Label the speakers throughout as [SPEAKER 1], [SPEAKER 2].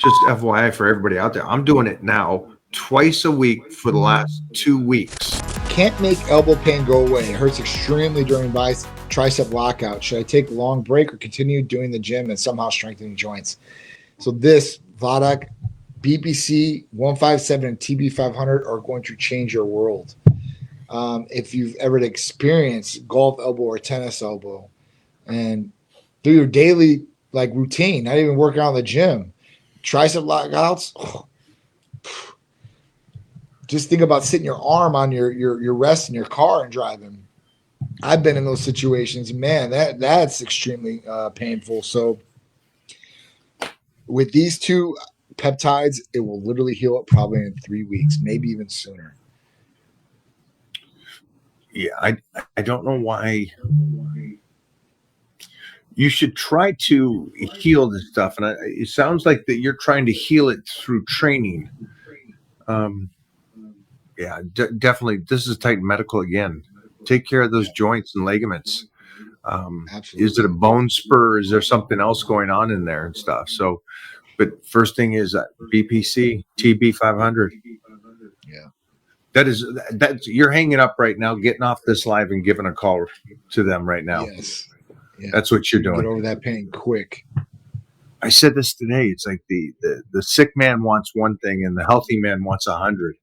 [SPEAKER 1] just FYI for everybody out there, I'm doing it now twice a week for the last 2 weeks.
[SPEAKER 2] Can't make elbow pain go away. It hurts extremely during tricep lockout. Should I take a long break or continue doing the gym and somehow strengthening joints? So this Vadak, BPC 157 and TB 500 are going to change your world. If you've ever experienced golf elbow or tennis elbow, and through your daily routine, not even working out in the gym, tricep lockouts. Just think about sitting your arm on your rest in your car and driving. I've been in those situations, man. That's extremely painful. So with these two peptides, it will literally heal it probably in 3 weeks, maybe even sooner.
[SPEAKER 1] Yeah, I don't know why. You should try to heal this stuff, and it sounds like that you're trying to heal it through training. Yeah, definitely. This is Titan Medical again. Take care of those joints and ligaments. Is it a bone spur? Is there something else going on in there and stuff? So, but first thing is BPC TB 500.
[SPEAKER 2] Yeah,
[SPEAKER 1] that's you're hanging up right now, getting off this live and giving a call to them right now.
[SPEAKER 2] Yes, yeah.
[SPEAKER 1] That's what you're doing.
[SPEAKER 2] Get over that pain quick.
[SPEAKER 1] I said this today. It's like the sick man wants one thing and the healthy man wants 100.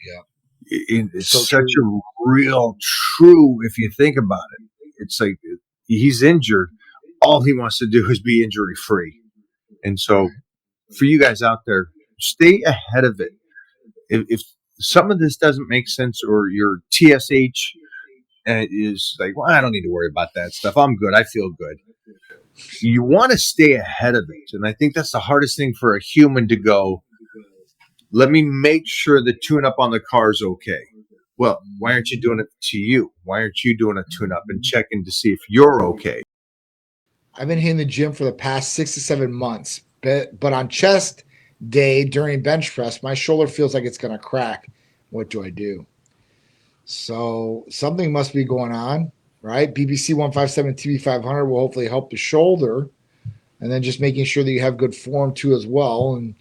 [SPEAKER 2] Yeah.
[SPEAKER 1] It's so such true. A real true, if you think about it. It's like he's injured. All he wants to do is be injury free. And so for you guys out there, stay ahead of it. If some of this doesn't make sense or your TSH is like, well, I don't need to worry about that stuff. I'm good. I feel good. You want to stay ahead of it. And I think that's the hardest thing for a human to go, let me make sure the tune-up on the car is okay. Well, why aren't you doing it to you? Why aren't you doing a tune-up and checking to see if you're okay?
[SPEAKER 2] I've been hitting the gym for the past 6 to 7 months, but on chest day during bench press, my shoulder feels like it's going to crack. What do I do? So something must be going on, right? BPC 157 TB 500 will hopefully help the shoulder, and then just making sure that you have good form too as well, and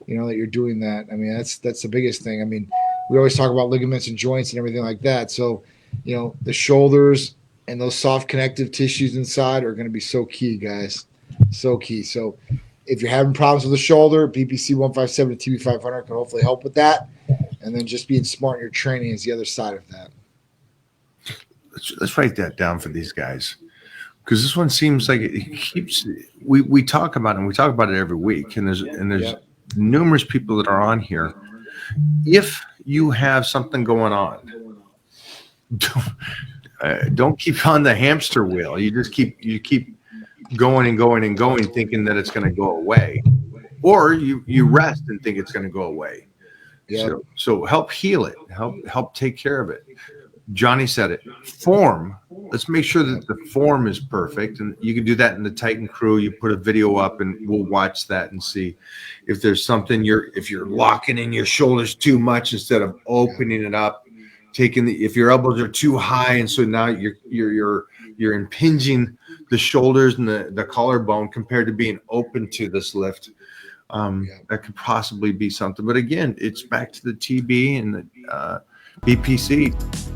[SPEAKER 2] you know that you're doing that. I mean, that's the biggest thing. I mean, we always talk about ligaments and joints and everything like that. So, you know, the shoulders and those soft connective tissues inside are going to be so key, guys. So key. So if you're having problems with the shoulder, BPC 157 TB 500 can hopefully help with that. And then just being smart in your training is the other side of that.
[SPEAKER 1] Let's write that down for these guys. Because this one seems like it keeps we talk about it and we talk about it every week. And there's numerous people that are on here. If you have something going on, don't keep on the hamster wheel. You just keep going and going and going, thinking that it's going to go away, or you rest and think it's going to go away. Yeah. So help heal it. Help take care of it. Johnny said it. Form. Let's make sure that the form is perfect, and you can do that in the Titan crew. You put a video up, and we'll watch that and see if there's something if you're locking in your shoulders too much instead of opening it up. If your elbows are too high, and so now you're impinging the shoulders and the collarbone compared to being open to this lift. That could possibly be something. But again, it's back to the TB and the BPC.